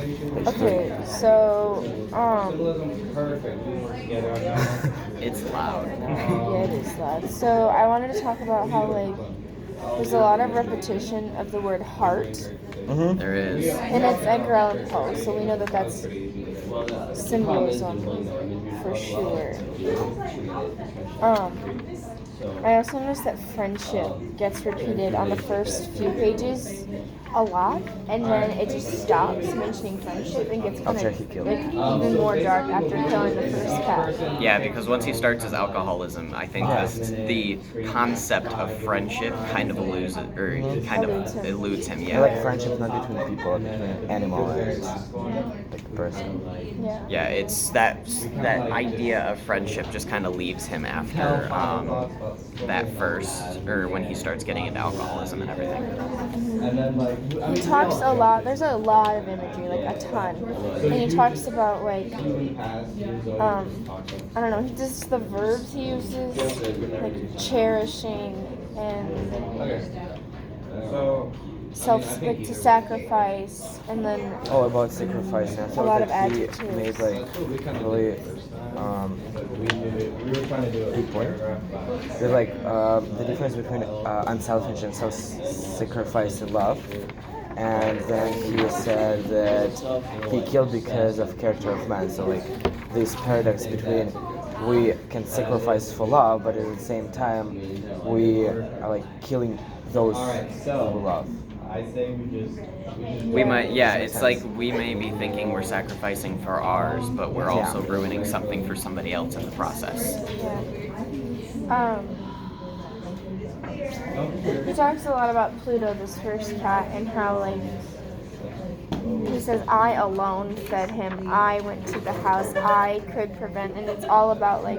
Okay, so It's loud. yeah, it is loud. So I wanted to talk about how there's a lot of repetition of the word heart, There is. and it's Edgar Allan Poe, so we know that that's symbolism for sure. Um, I also noticed that friendship gets repeated on the first few pages a lot, and then it just stops mentioning friendship and gets kind After of he killed. even more dark after killing the first cat. Yeah, because once he starts his alcoholism, I think the concept of friendship kind of eludes it, or kind Eludes of him. eludes him. I Yeah. like friendship not between people, but between animal and like person. Yeah. Yeah, it's that idea of friendship just kind of leaves him after that first, or when he starts getting into alcoholism and everything. He talks a lot. There's a lot of imagery, like a ton, and he talks about I don't know. Just the verbs he uses, like cherishing and like to sacrifice, and then Oh, about sacrifice. I a thought lot of that he adjectives. made like really big point. There's like the difference between unselfish and self-sacrifice and love. And then he said that he killed because of character of man. So like this paradox between we can sacrifice for love, but at the same time we are like killing those who love. We might, yeah, it's like we may be thinking we're sacrificing for ours, but we're also ruining something for somebody else in the process. Yeah. He talks a lot about Pluto, this first cat, and how he says, I alone fed him. I went to the house. I could prevent, and it's all about me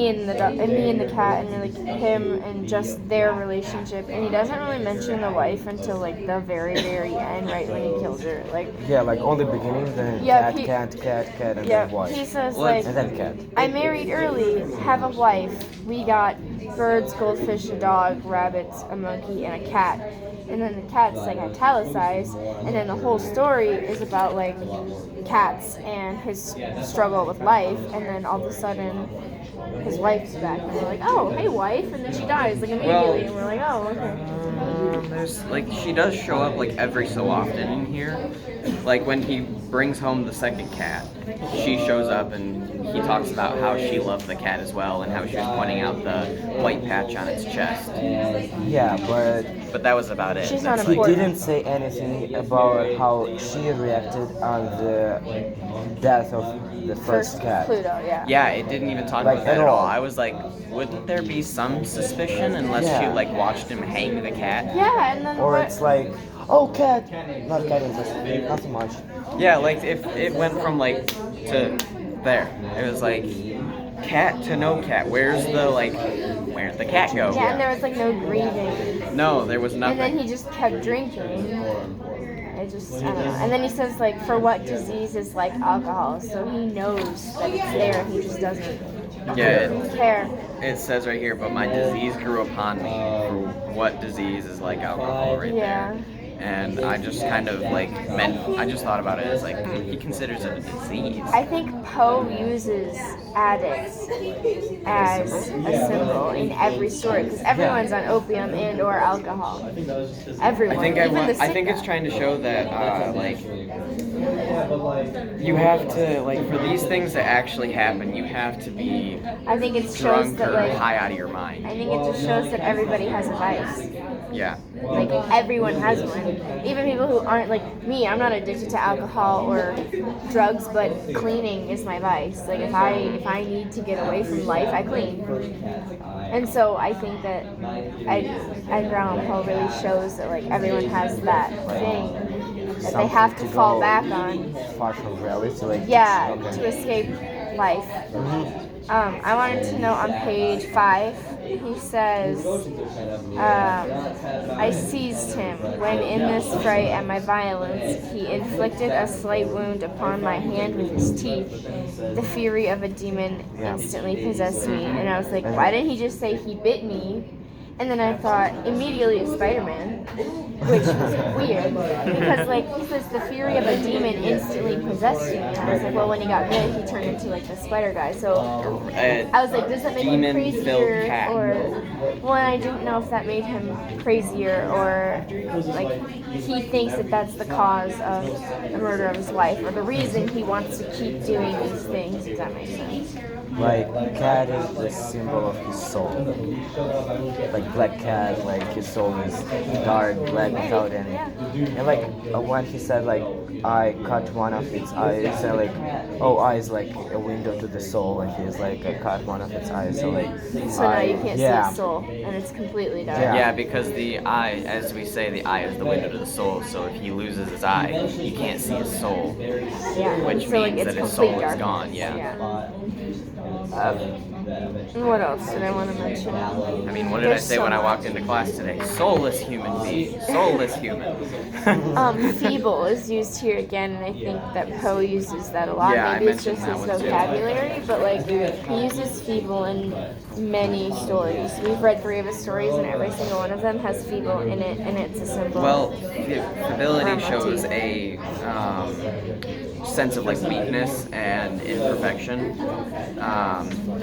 and the cat, and him and just their relationship. And he doesn't really mention the wife until the very end, right when he kills her. Yeah, like on the beginning, then Yeah, cat, and Yeah, then wife. he says And then cat. I married early, have a wife. We got birds, goldfish, a dog, rabbits, a monkey, and a cat. And then the cat's italicized, and then the whole story is about cats and his struggle with life, and then all of a sudden his wife's back, and we're like, oh, hey wife, and then she dies immediately, and we're like, oh, okay. There's she does show up every so often in here. Like when he brings home the second cat, she shows up and he talks about how she loved the cat as well and how she was pointing out the white patch on its chest. Yeah, But that was about it. She's That's not he important. didn't say anything about how she reacted on the death of the first cat. Pluto, yeah. Yeah, it didn't even talk Like, about that at at all. all. I was like, wouldn't there be some suspicion unless she Yeah. watched him hang the cat? Yeah, and then Or what? it's like, oh cat, not cat, just nothing much. Yeah, if it went from to there, it was cat to no cat. Where's where'd the cat go? Yeah, and there was no grieving. No, there was And nothing. then he just kept drinking. I don't know. And then he says, for what disease is like alcohol? So he knows that it's there, he just doesn't care. It says right here, but my disease grew upon me. What disease is like alcohol right Yeah. there? And I just kind of I just thought about it as he considers it a disease. I think Poe uses addicts as a symbol in every story because everyone's on opium and or alcohol. Everyone. I think Even the I think sick it's guy. trying to show that you have to for these things to actually happen, you have to be I think it shows drunk that or high out of your mind. I think it just shows that everybody has a vice. Yeah. Everyone has one. Even people who aren't like me, I'm not addicted to alcohol or drugs, but cleaning is my vice. If I need to get away from life, I clean. And so I think that Edgar Allan Poe really shows that everyone has that thing that they have to fall back on. Far from reality, To escape life. I wanted to know on page 5, he says, I seized him when in this fright at my violence he inflicted a slight wound upon my hand with his teeth. The fury of a demon instantly possessed me, and I was why didn't he just say he bit me? And then I thought immediately of Spider-Man. which was weird because like he says the fury of a demon instantly possessed you. And I was like, well, when he got bit, he turned into like the spider guy. So I was like, does that make him demon-filled crazier? cat. Or well, I didn't know if that made him crazier or like he thinks that that's the cause of the murder of his wife or the reason he wants to keep doing these things. Does that make sense? Like cat is the symbol of his soul. Like black cat, like his soul is dark, black without any. And like when he said like I cut one of its eyes, and like oh eyes like a window to the soul, and he's like I cut one of its eyes, so like So now you can't see his soul, and it's completely dark. Yeah. Yeah, because the eye, as we say, the eye is the window to the soul. So if he loses his eye, you can't see his soul, Yeah. which So, like, means it's that his complete soul is darkness. gone. Yeah. And what else did I want to mention? I mean, what did I There's say so when I much. walked into class today? Soulless human being. Soulless human. Feeble is used here again, and I think that Poe uses that a lot. Yeah, I Maybe it's mentioned just that his one too. vocabulary, but like he uses feeble in many stories. We've read 3 of his stories, and every single one of them has feeble in it, and it's a symbol. Well, ability shows a sense of like weakness and imperfection,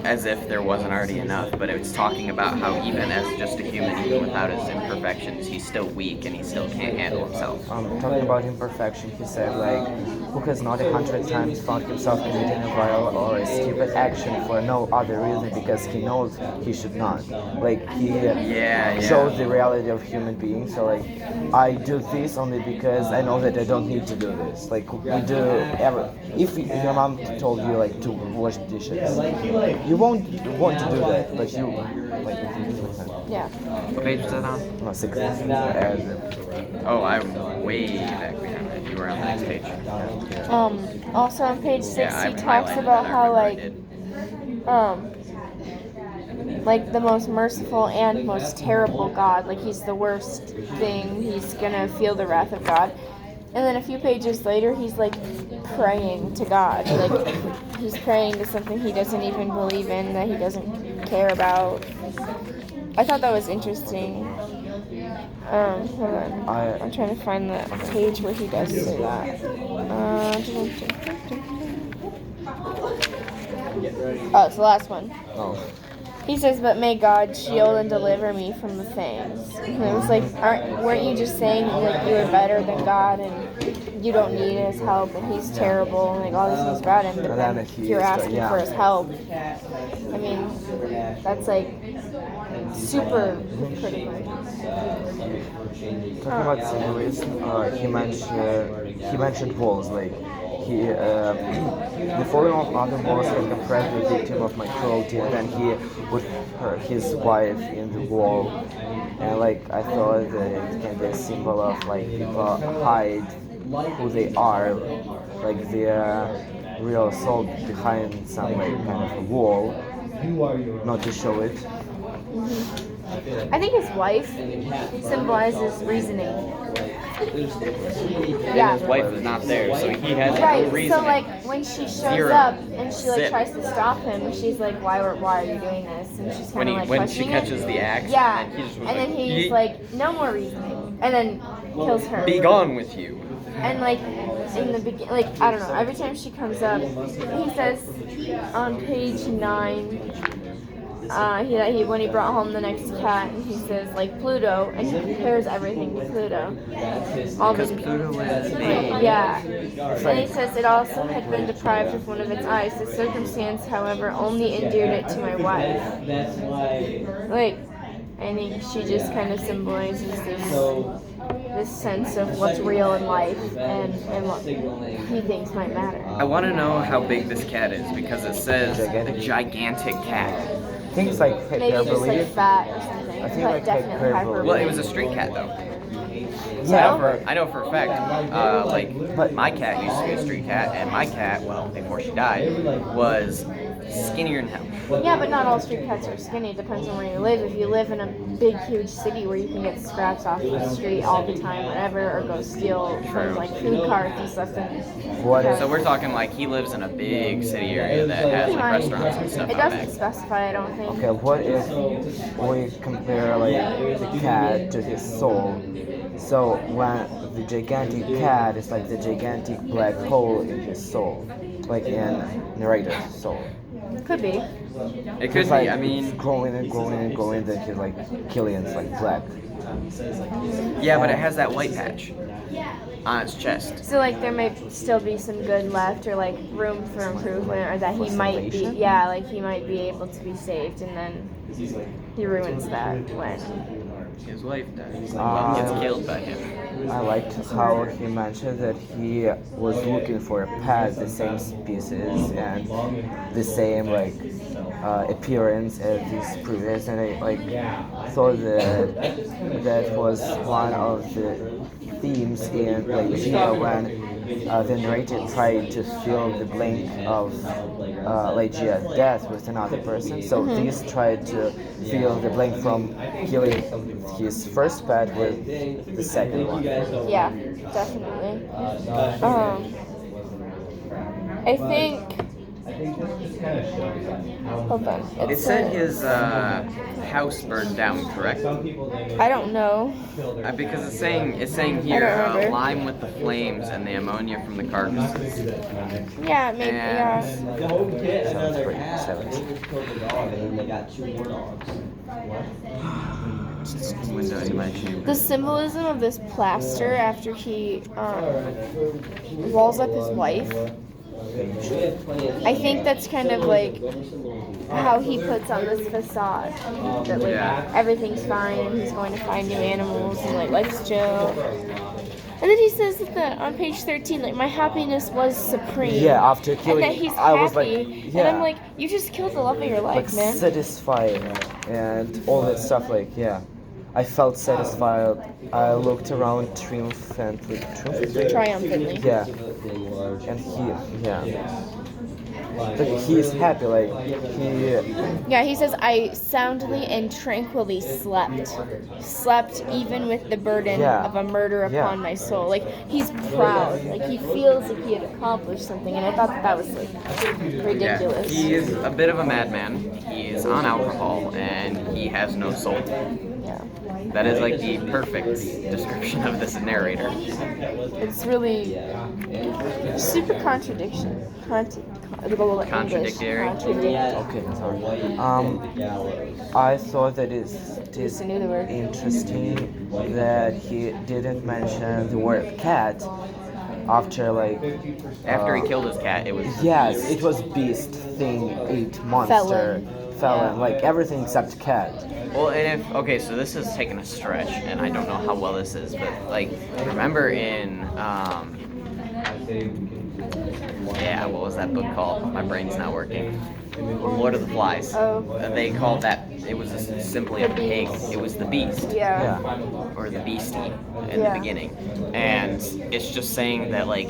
as if there wasn't already enough. But it's talking about how even as just a human, even without his imperfections, he's still weak and he still can't handle himself. Talking about imperfection, he said like, who has not 100 times found himself committing a vile or a stupid action for no other reason because he knows he should not. Like he Yeah. shows the reality of human beings. So like, I do this only because I know that I don't need to do this. Like we do ever. If your mom told you like to wash dishes, you won't want to do that, but you like. yeah. What page was that on? No, 6. Oh, I'm way back behind that. You were on the next page. Also on page 6, Yeah, I he talks highlighted about that. I how remember I like like the most merciful and most terrible God. Like he's the worst thing. He's gonna feel the wrath of God. And then a few pages later, he's like praying to God. Like he's praying to something he doesn't even believe in, that he doesn't care about. I thought that was interesting. Hold on. I'm trying to find the page where he does say that. Oh, it's the last one. Oh. He says, "But may God shield and deliver me from the fangs." And it was like, weren't you just saying like you were better than God and you don't need His help and He's terrible and like all these things about Him, but And then then he you're is, asking yeah. for His help. I mean, that's like super hypocritical. Talking about symbolism, he mentioned walls. Like he, the falling of other walls can compress the victim of my cruelty, and then he put his wife in the wall. And like I thought that it can be a symbol of like people hide who they are, like their real soul behind some like kind of a wall, not to show it. I think his wife symbolizes reasoning. His wife is not there, so he has no Right, reason. so like when she shows Zero. up and she like Zip. tries to stop him, she's like, why are you doing this? And she's kind of like when she questioning catches it. the axe, Yeah, and then he just was and then like, he's "Yeet. like, no more reasoning, and then kills her. Be gone with you. And like in the beginning, like I don't know, every time she comes up, he says on page 9. He when he brought home the next cat, and he says like Pluto, and he compares everything to Pluto. All Because the- Pluto is yeah. And he says it also had been deprived of one of its eyes. The circumstance, however, only endeared it to my wife. Like, I think she just kind of symbolizes this sense of what's real in life and what he thinks might matter. I want to know how big this cat is because it says a gigantic cat. Things like Maybe just hyperbole. like fat or something, I think but like definitely hyperbole. hyperbole. Well, it was a street cat though. Yeah, I know for a fact, my cat used to be a street cat, and my cat, well, before she died, was skinnier than hell. Yeah, but not all street cats are skinny. It depends on where you live. If you live in a big, huge city where you can get scraps off the street all the time, whenever, or go steal from like food carts and stuff, then What if- So we're talking like he lives in a big city area that has like restaurants and stuff it out doesn't back. specify, I don't think. Okay, what if we compare like the cat to his soul? So when the gigantic cat is like the gigantic black hole in his soul, like in narrator's soul. Could be. It could He's be. like I mean, growing and growing and growing, then he's like Killian's like black. yeah, but it has that white patch on its chest. So like there might still be some good left, or like room for improvement, or that he might be, Salvation? yeah, like he might be able to be saved, and then he ruins that when. His wife dies. Ah. Gets killed by him. I liked how he mentioned that he was looking for a pet, the same species and the same like appearance as these previous, and I like thought that that was one of the themes in Legia when the narrator tried to fill the blank of Legia's death with another person. So this tried to fill the blank from killing his first pet with the second one. Yeah, definitely. I think. Hold on. It said his house burned down, correct? I don't know. Because it's saying here I don't remember. lime with the flames and the ammonia from the carcasses. Yeah, maybe. Yeah. Sounds pretty 70s. Window in my chamber. The symbolism of this plaster after he walls up his wife. I think that's kind of like how he puts on this facade that like Yeah. everything's fine and he's going to find new animals and like life's chill. And then he says that on page 13, like my happiness was supreme. Yeah, after And killing, that he's I was like, happy. yeah, And I'm like, you just killed the love of your life, like man. satisfied and all that stuff. Like, yeah, I felt satisfied. I looked around triumphantly. Triumphantly. Yeah, and like he's happy. Like he, Yeah, he says, I soundly and tranquilly slept even with the burden Yeah. of a murder Yeah. upon my soul. Like, he's proud. Like, he feels like he had accomplished something, and I thought that was, like, ridiculous. Yeah, he is a bit of a madman. He is on alcohol and he has no soul. Yeah. That is like the perfect description of this narrator. It's really super contradiction. Contradictory. okay, sorry. I thought that it's Just knew the word. interesting that he didn't mention the word cat after like. After he killed his cat, it was Yes, it was beast, thing, ate, monster, felon, Yeah. like everything except cat. Well, and if okay, so this is taking a stretch, and I don't know how well this is, but like, remember in yeah, what was that book called? My brain's not working. Lord of the Flies. Oh. They called that. It was simply a The pig. beast. It was the beast. Yeah. Or the beastie in Yeah. the beginning, and it's just saying that like.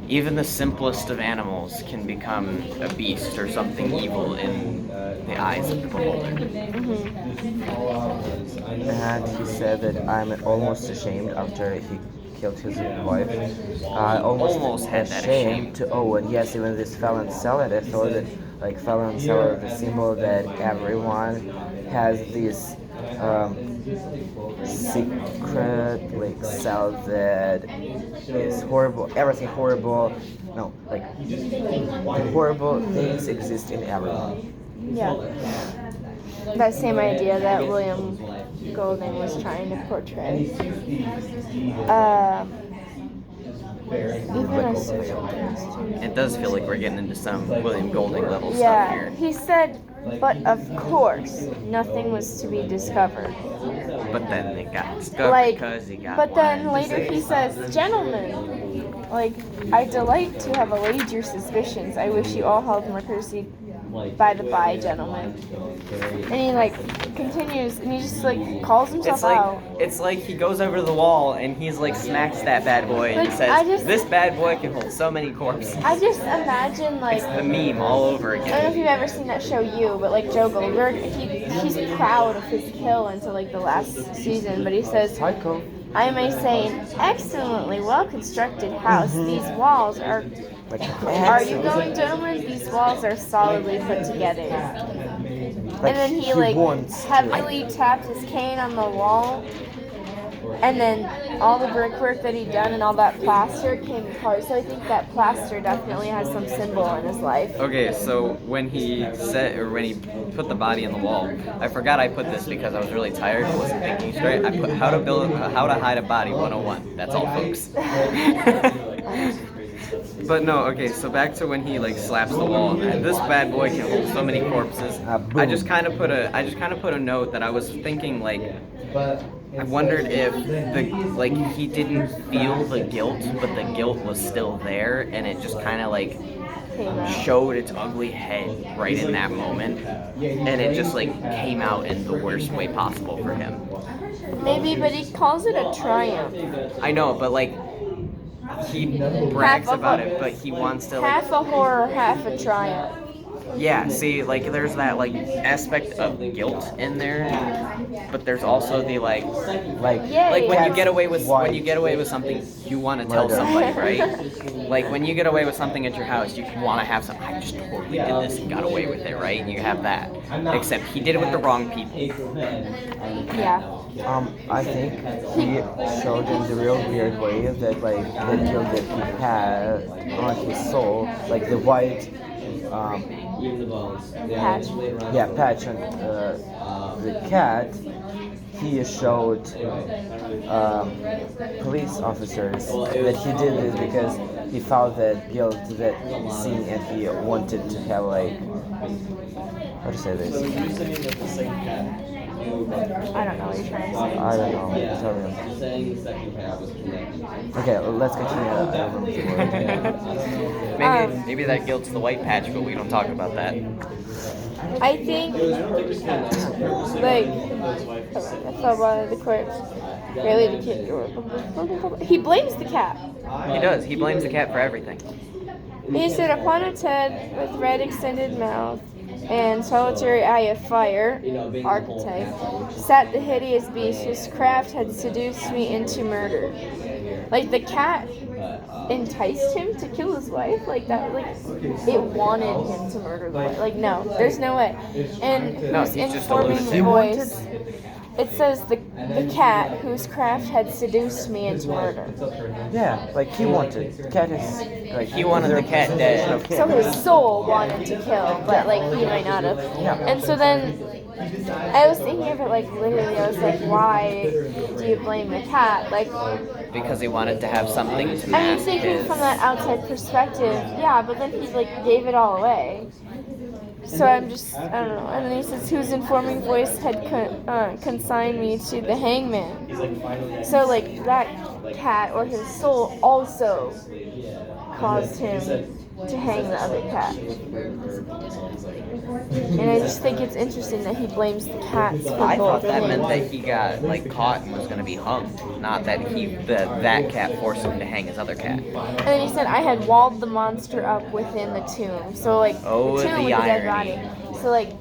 Even the simplest of animals can become a beast or something evil in the eyes of the beholder. And he said that I'm almost ashamed after he killed his wife. I Almost had that ashamed to and yes, even this felon salad, I thought that like felon salad, the symbol that everyone has this secret like self that is horrible, everything horrible. No, like horrible things exist in everyone. Yeah. That same idea that William Golding was trying to portray. Even a social dynasty. It does feel like we're getting into some William Golding level stuff Yeah, here. he said, but of course, nothing was to be discovered. But then they got discovered Like, because he got but then one later he disease. says, gentlemen, like, I delight to have allayed your suspicions. I wish you all held more courtesy by the by, gentlemen. And he like continues, and he just like calls himself out. It's like he goes over to the wall and he's like smacks that bad boy and Like, says, I just- "This bad boy can hold so many corpses." I just imagine like. It's the meme all over I don't know again. if you've ever seen that show You, but like Joe Goldberg, he's proud of his kill until like the last season, but he says, Psycho. I may say an excellently well constructed house. These walls are Like you going, gentlemen? These walls are solidly put together. And then he like wants to. heavily tapped his cane on the wall. And then all the brickwork that he'd done and all that plaster came apart. So I think that plaster definitely has some symbol in his life. Okay, so when he put the body in the wall, I forgot I put this because I was really tired and wasn't thinking straight. I put how to hide a body 101. That's all, folks. But no, okay, so back to when he like slaps the wall, and this bad boy can hold so many corpses. I just kind of put a note that I was thinking like, I wondered if he didn't feel the guilt, but the guilt was still there, and it just kind of like showed its ugly head right in that moment, and it just like came out in the worst way possible for him. Maybe, but he calls it a triumph. I know, but like he brags about it, but he wants to like Half a horror, half a triumph. yeah. See, like there's that like aspect of guilt in there, but there's also the like Yay. when you That's get away with white. something, you want to tell Murder. somebody, right? Like when you get away with something at your house, you want to have some. I just totally did this and got away with it, right? And you have that. Except he did it with the wrong people. Yeah. I think he showed in the real weird way that like the guilt that he had on his soul, like the white, Patch. yeah, patch on the cat. He showed police officers that he did this because he felt that guilt, that scene, and he wanted to have like, how to say this? I don't know what you're trying to say. I don't know. Tell me. Okay, let's continue. I don't know. Maybe that guilt's the white patch, but we don't talk about that. I think, like, I thought about the corpse. Really, the kid. He blames the cat. He does. He blames the cat for everything. He said, upon its head, with red extended mouth and solitary eye of fire, archetype, sat the hideous beast whose craft had seduced me into murder. Like, the cat enticed him to kill his wife? Like, that, like, it wanted him to murder the wife. Like, no, there's no way. And No, whose he's just a informing lunatic. voice, it says the cat whose craft had seduced me into murder. Yeah, like he wanted. The cat is like He wanted the cat dead. Okay. So his soul wanted to kill, but like he might not have. Yeah. And so then I was thinking of it like literally. I was like, why do you blame the cat? Like, Because he wanted to have something to I mean, mask thinking his. from that outside perspective, yeah. But then he like gave it all away. So I'm just, I don't know. And then he says, whose informing voice had consigned me to the hangman. So like that cat or his soul also caused him to hang the other cat. And I just think it's interesting that he blames the cats for I thought both. that meant that he got like caught and was gonna be hung, not that that cat forced him to hang his other cat. And then he said, I had walled the monster up within the tomb. So like Oh, the tomb the with the dead irony. body. So like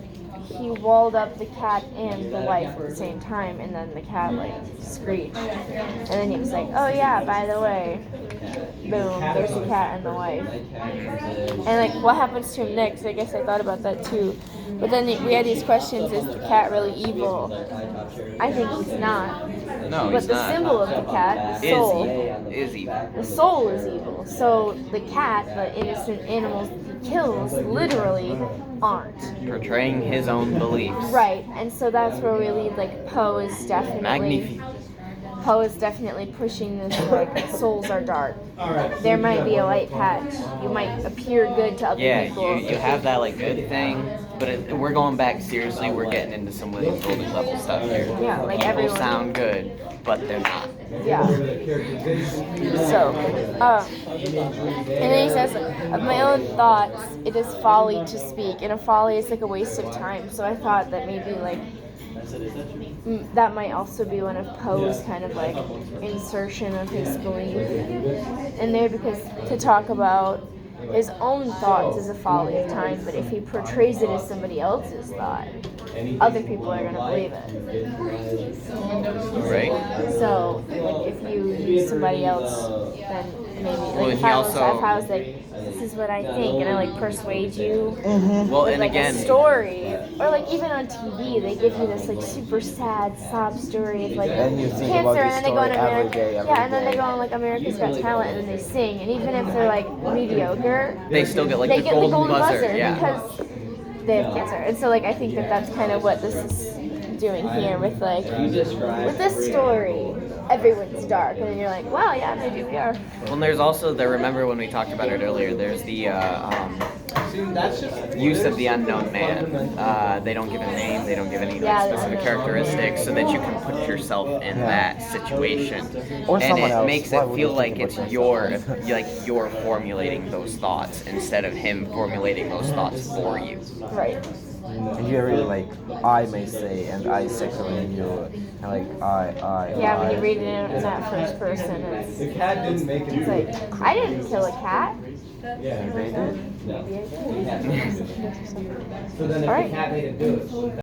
he walled up the cat and the wife at the same time, and then the cat like screeched. And then he was like, oh yeah, by the way, boom, there's the cat and the wife. And like what happens to him next? I guess I thought about that too. But then we had these questions: is the cat really evil? I think he's not. No, But he's the not. symbol of the cat, the soul, Is evil. the soul is evil. So the cat, the innocent animals he kills, literally aren't. Portraying his own beliefs. Right, and so that's where we lead. Like Poe is definitely Magnifique. Poe is definitely pushing this like souls are dark. There might be a light patch. You might appear good to other Yeah, people. you have that like good thing, but we're going back seriously. We're getting into some William Golden level stuff here. Yeah, like People everyone. sound good, but they're not. Yeah. So, and then he says, of my own thoughts, it is folly to speak, and a folly is like a waste of time. So I thought that maybe like that might also be one of Poe's kind of like insertion of his belief in there, because to talk about his own thoughts is a folly of time, but if he portrays it as somebody else's thought, other people are going to believe it. Right? So, like, if you use somebody else, then maybe and like he final also- stuff. How it's like, this is what I think, and I like persuade you. Well, With, and like again, a story, or like even on TV, they give you this like super sad sob story of like And you think cancer, about and this then they go on story every America, day, every yeah, and then day. they go on like America's Got Talent, and then they sing, and even if they're like mediocre, they still get like they the get golden, the golden buzzer. Yeah. because they have cancer, and so like I think that that's kind of what this is doing here with like with this story. Everyone's dark, and then you're like, wow, yeah, maybe we are. Well, and there's also the, remember when we talked about it earlier, there's the use of the unknown man. They don't give a name, they don't give any Yeah, like, the specific unknown. characteristics so that you can put yourself in that situation. Or And someone it else. makes Why it would feel you like think it's about you're formulating those thoughts instead of him formulating those thoughts for you. Right. And you're really like, I may say, and I secretly you, and like, Yeah, when I. you read it in that first person, it's The cat didn't make it. like, I didn't kill a cat. Yeah. They did. Maybe I did. So then if Alright. the cat made it do it.